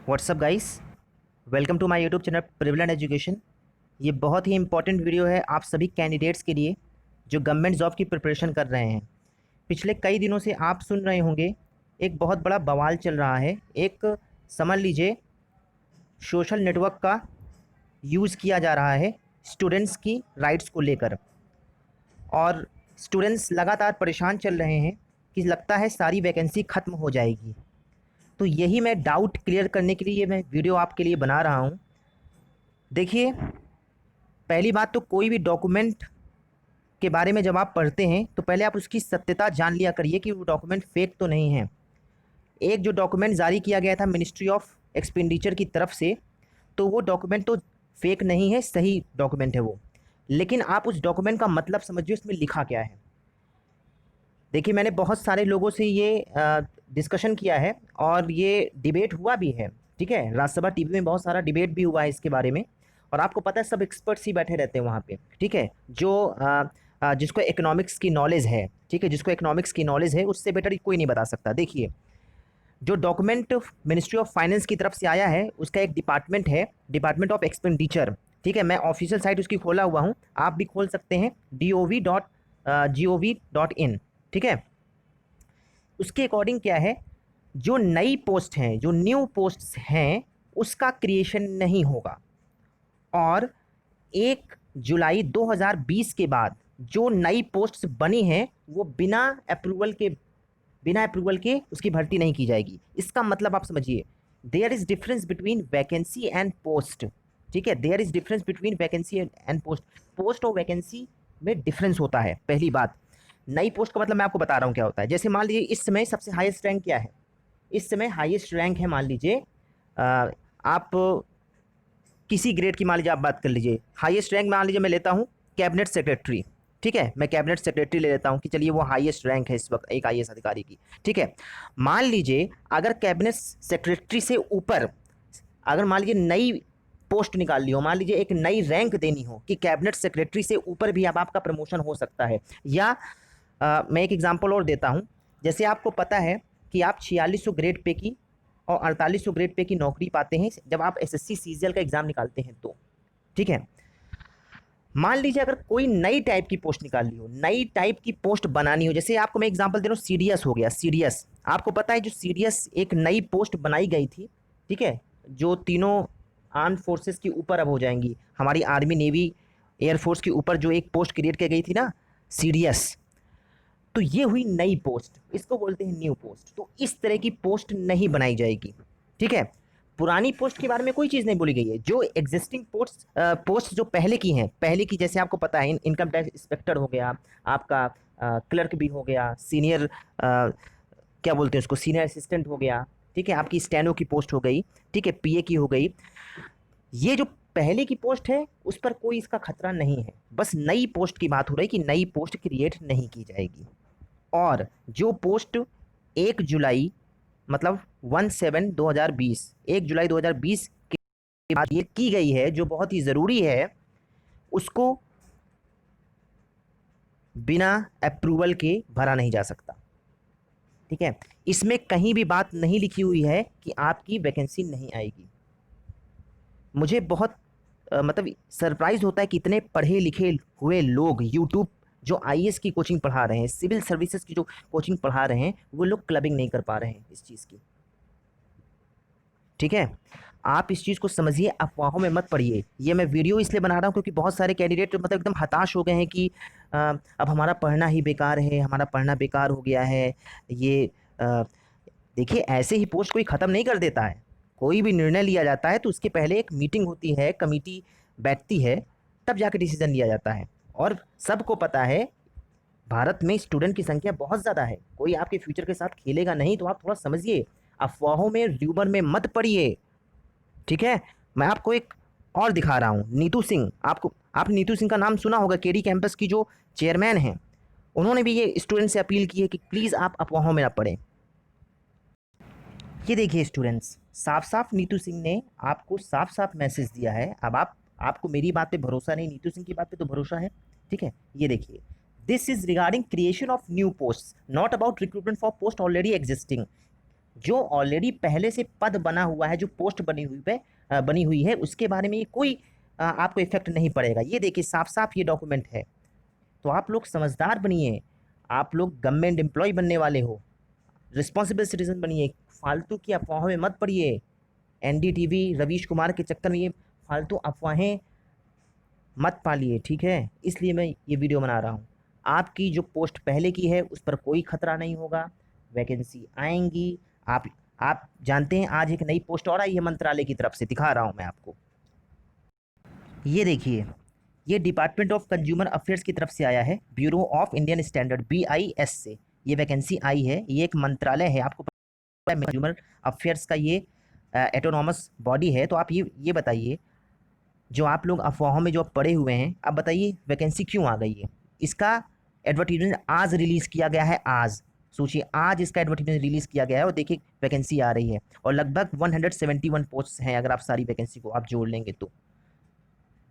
WhatsApp guys, welcome to my YouTube channel Prevalent Education. ये बहुत ही important video है आप सभी कैंडिडेट्स के लिए जो गवर्नमेंट जॉब की प्रिपरेशन कर रहे हैं। पिछले कई दिनों से आप सुन रहे होंगे एक बहुत बड़ा बवाल चल रहा है। एक समझ लीजिए सोशल नेटवर्क का यूज़ किया जा रहा है स्टूडेंट्स की राइट्स को लेकर, और स्टूडेंट्स लगातार परेशान चल रहे हैं कि लगता है सारी वैकेंसी ख़त्म हो जाएगी। तो यही मैं डाउट क्लियर करने के लिए मैं वीडियो आपके लिए बना रहा हूँ। देखिए, पहली बात तो कोई भी डॉक्यूमेंट के बारे में जब आप पढ़ते हैं तो पहले आप उसकी सत्यता जान लिया करिए कि वो डॉक्यूमेंट फेक तो नहीं है। एक जो डॉक्यूमेंट जारी किया गया था मिनिस्ट्री ऑफ एक्सपेंडिचर की तरफ से, तो वो डॉक्यूमेंट तो फेक नहीं है, सही डॉक्यूमेंट है वो। लेकिन आप उस डॉक्यूमेंट का मतलब समझिए उसमें लिखा क्या है। देखिए, मैंने बहुत सारे लोगों से ये डिस्कशन किया है और ये डिबेट हुआ भी है। ठीक है, राज्यसभा टीवी में बहुत सारा डिबेट भी हुआ है इसके बारे में, और आपको पता है सब एक्सपर्ट्स ही बैठे रहते हैं वहाँ पे। ठीक है, जो जिसको इकोनॉमिक्स की नॉलेज है, ठीक है, जिसको इकोनॉमिक्स की नॉलेज है उससे बेटर कोई नहीं बता सकता। देखिए, जो डॉक्यूमेंट मिनिस्ट्री ऑफ फाइनेंस की तरफ से आया है उसका एक डिपार्टमेंट है, डिपार्टमेंट ऑफ एक्सपेंडिचर। ठीक है, मैं ऑफिशियल साइट उसकी खोला हुआ हूँ, आप भी खोल सकते हैं, dov.gov.in। ठीक है, उसके अकॉर्डिंग क्या है, जो नई पोस्ट हैं, जो न्यू पोस्ट्स हैं, उसका क्रिएशन नहीं होगा। और 1 जुलाई 2020 के बाद जो नई पोस्ट्स बनी हैं वो बिना अप्रूवल के उसकी भर्ती नहीं की जाएगी। इसका मतलब आप समझिए, there is difference between vacancy and post. ठीक है, there is difference between vacancy and post. Post और वैकेंसी में डिफरेंस होता है। पहली बात, नई पोस्ट का मतलब मैं आपको बता रहा हूँ क्या होता है। जैसे मान लीजिए इस समय सबसे हाईएस्ट रैंक क्या है, इस समय हाईएस्ट रैंक है, मान लीजिए आप किसी ग्रेड की मान लीजिए आप बात कर लीजिए, हाईएस्ट रैंक मान लीजिए मैं लेता हूँ कैबिनेट सेक्रेटरी। ठीक है, मैं कैबिनेट सेक्रेटरी ले लेता हूँ कि चलिए वो हाईएस्ट रैंक है इस वक्त एक आईएएस अधिकारी की। ठीक है, मान लीजिए अगर कैबिनेट सेक्रेटरी से ऊपर अगर मान लीजिए नई पोस्ट निकाल ली हो, मान लीजिए एक नई रैंक देनी हो कि कैबिनेट सेक्रेटरी से ऊपर भी अब आपका प्रमोशन हो सकता है। या मैं एक एग्जांपल और देता हूँ। जैसे आपको पता है कि आप 4600 ग्रेड पे की और 4800 ग्रेड पे की नौकरी पाते हैं जब आप एसएससी सीजीएल का एग्जाम निकालते हैं तो। ठीक है, मान लीजिए अगर कोई नई टाइप की पोस्ट निकाल ली हो, नई टाइप की पोस्ट बनानी हो, जैसे आपको मैं एग्जांपल दे रहा हूँ, सीडीएस हो गया। सीडीएस आपको पता है, जो सीडीएस एक नई पोस्ट बनाई गई थी। ठीक है, जो तीनों आर्म फोर्सेस के ऊपर अब हो जाएंगी, हमारी आर्मी, नेवी, एयरफोर्स के ऊपर जो एक पोस्ट क्रिएट की गई थी ना, सीडीएस, तो ये हुई नई पोस्ट, इसको बोलते हैं न्यू पोस्ट। तो इस तरह की पोस्ट नहीं बनाई जाएगी। ठीक है, पुरानी पोस्ट के बारे में कोई चीज़ नहीं बोली गई है। जो एग्जिस्टिंग पोस्ट जो पहले की हैं, पहले की, जैसे आपको पता है इनकम टैक्स इंस्पेक्टर हो गया, आपका क्लर्क भी हो गया, सीनियर क्या बोलते हैं उसको, सीनियर असिस्टेंट हो गया। ठीक है, आपकी स्टेनो की पोस्ट हो गई। ठीक है, पीए की हो गई। ये जो पहले की पोस्ट है उस पर कोई इसका खतरा नहीं है, बस नई पोस्ट की बात हो रही है कि नई पोस्ट क्रिएट नहीं की जाएगी। और जो पोस्ट 1 जुलाई मतलब 1/7/2020, 1 जुलाई 2020 के बाद ये की गई है, जो बहुत ही ज़रूरी है, उसको बिना अप्रूवल के भरा नहीं जा सकता। ठीक है, इसमें कहीं भी बात नहीं लिखी हुई है कि आपकी वैकेंसी नहीं आएगी। मुझे बहुत मतलब सरप्राइज होता है कि इतने पढ़े लिखे हुए लोग यूट्यूब जो आईएएस की कोचिंग पढ़ा रहे हैं, सिविल सर्विसेज की जो कोचिंग पढ़ा रहे हैं, वो लोग क्लबिंग नहीं कर पा रहे हैं इस चीज़ की। ठीक है, आप इस चीज़ को समझिए, अफवाहों में मत पड़िए। ये मैं वीडियो इसलिए बना रहा हूँ क्योंकि बहुत सारे कैंडिडेट मतलब एकदम हताश हो गए हैं कि अब हमारा पढ़ना ही बेकार है, हमारा पढ़ना बेकार हो गया है। ये देखिए, ऐसे ही पोस्ट कोई ख़त्म नहीं कर देता है। कोई भी निर्णय लिया जाता है तो उसके पहले एक मीटिंग होती है, कमेटी बैठती है, तब जाके डिसीजन लिया जाता है। और सबको पता है भारत में स्टूडेंट की संख्या बहुत ज़्यादा है, कोई आपके फ्यूचर के साथ खेलेगा नहीं। तो आप थोड़ा समझिए, अफवाहों में, र्यूमर में मत पड़िए। ठीक है, मैं आपको एक और दिखा रहा हूँ, नीतू सिंह। आपने नीतू सिंह का नाम सुना होगा, केडी कैंपस की जो चेयरमैन हैं। उन्होंने भी ये स्टूडेंट से अपील की है कि प्लीज़ आप अफवाहों में ना पड़ें। ये देखिए स्टूडेंट्स, साफ साफ नीतू सिंह ने आपको साफ साफ मैसेज दिया है। अब आपको मेरी बात पे भरोसा नहीं, नीतू सिंह की बात पे तो भरोसा है। ठीक है, ये देखिए, this is regarding creation of new post, not about recruitment for post already existing. जो ऑलरेडी पहले से पद बना हुआ है, जो पोस्ट बनी हुई है, उसके बारे में कोई आपको इफेक्ट नहीं पड़ेगा। ये देखिए साफ साफ ये डॉक्यूमेंट है। तो आप लोग समझदार बनिए, आप लोग गवर्नमेंट एम्प्लॉय बनने वाले हो, रिस्पॉन्सिबल सिटीजन बनिए, फालतू की अफवाहों में मत पड़िए। एनडीटीवी रवीश कुमार के चक्कर में ये फालतू अफवाहें मत पालिए, ठीक है। इसलिए मैं ये वीडियो बना रहा हूँ। आपकी जो पोस्ट पहले की है उस पर कोई खतरा नहीं होगा, वैकेंसी आएंगी। आप आप जानते हैं आज एक नई पोस्ट और आई है मंत्रालय की तरफ से, दिखा रहा हूँ मैं आपको। ये देखिए, ये डिपार्टमेंट ऑफ कंज्यूमर अफेयर्स की तरफ से आया है, bureau of Indian standard BIS से ये वैकेंसी आई है। ये एक मंत्रालय है, आपको पता है कंज्यूमर अफेयर्स का ये एटोनॉमस बॉडी है। तो आप ये बताइए, जो आप लोग अफवाहों में जो आप पड़े हुए हैं, अब बताइए वैकेंसी क्यों आ गई है। इसका एडवर्टीजमेंट आज रिलीज़ किया गया है, आज सोचिए, आज इसका एडवर्टीजमेंट रिलीज़ किया गया है और देखिए वैकेंसी आ रही है। और लगभग 171 पोस्ट हैं अगर आप सारी वैकेंसी को आप जोड़ लेंगे तो,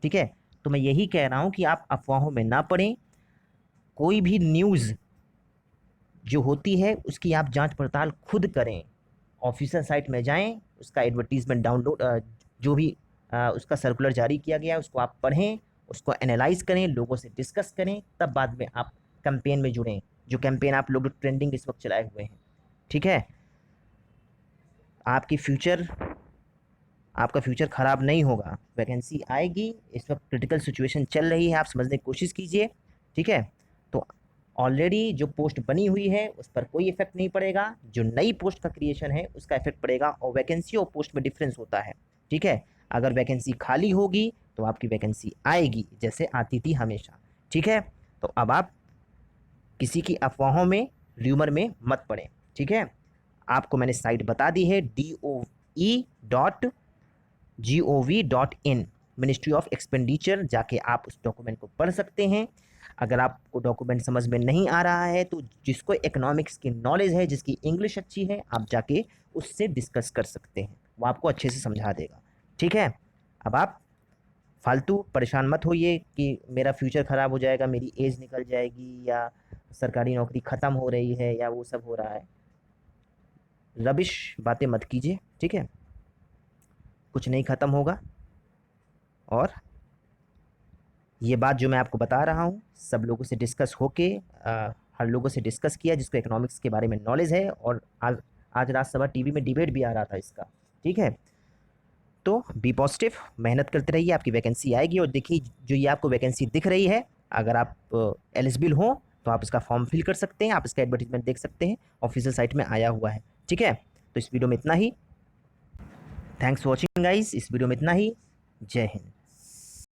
ठीक है। तो मैं यही कह रहा हूँ कि आप अफवाहों में ना पड़ें। कोई भी न्यूज़ जो होती है उसकी आप जांच पड़ताल खुद करें, ऑफिशियल साइट में जाएं, उसका एडवर्टीजमेंट डाउनलोड, जो भी उसका सर्कुलर जारी किया गया है उसको आप पढ़ें, उसको एनालाइज करें, लोगों से डिस्कस करें, तब बाद में आप कैंपेन में जुड़ें, जो कैंपेन आप लोग ट्रेंडिंग इस वक्त चलाए हुए हैं, ठीक है। आपका फ्यूचर ख़राब नहीं होगा, वैकेंसी आएगी। इस वक्त क्रिटिकल सिचुएशन चल रही है, आप समझने की कोशिश कीजिए, ठीक है। तो ऑलरेडी जो पोस्ट बनी हुई है उस पर कोई इफेक्ट नहीं पड़ेगा, जो नई पोस्ट का क्रिएशन है उसका इफेक्ट पड़ेगा। और वैकेंसी और पोस्ट में डिफरेंस होता है, ठीक है। अगर वैकेंसी खाली होगी तो आपकी वैकेंसी आएगी, जैसे आती थी हमेशा, ठीक है। तो अब आप किसी की अफवाहों में, र्यूमर में मत पड़ें, ठीक है। आपको मैंने साइट बता दी है, DOE.gov.in, मिनिस्ट्री ऑफ एक्सपेंडिचर, जाके आप उस डॉक्यूमेंट को पढ़ सकते हैं। अगर आपको डॉक्यूमेंट समझ में नहीं आ रहा है तो जिसको इकोनॉमिक्स की नॉलेज है, जिसकी इंग्लिश अच्छी है, आप जाके उससे डिस्कस कर सकते हैं, वो आपको अच्छे से समझा देगा, ठीक है। अब आप फालतू परेशान मत होइए कि मेरा फ्यूचर ख़राब हो जाएगा, मेरी एज निकल जाएगी, या सरकारी नौकरी ख़त्म हो रही है, या वो सब हो रहा है। रबिश बातें मत कीजिए, ठीक है। कुछ नहीं ख़त्म होगा। और ये बात जो मैं आपको बता रहा हूँ सब लोगों से डिस्कस होके, हर लोगों से डिस्कस किया जिसको इकोनॉमिक्स के बारे में नॉलेज है। और आज राज्यसभा टीवी में डिबेट भी आ रहा था इसका, ठीक है। तो बी पॉजिटिव, मेहनत करते रहिए, आपकी वैकेंसी आएगी। और देखिए जो ये आपको वैकेंसी दिख रही है, अगर आप एलिजिबल हो तो आप इसका फॉर्म फिल कर सकते हैं, आप इसका एडवर्टीजमेंट देख सकते हैं, ऑफिशियल साइट में आया हुआ है, ठीक है। तो इस वीडियो में इतना ही। थैंक्स फॉर वॉचिंग गाइस, इस वीडियो में इतना ही। जय हिंद।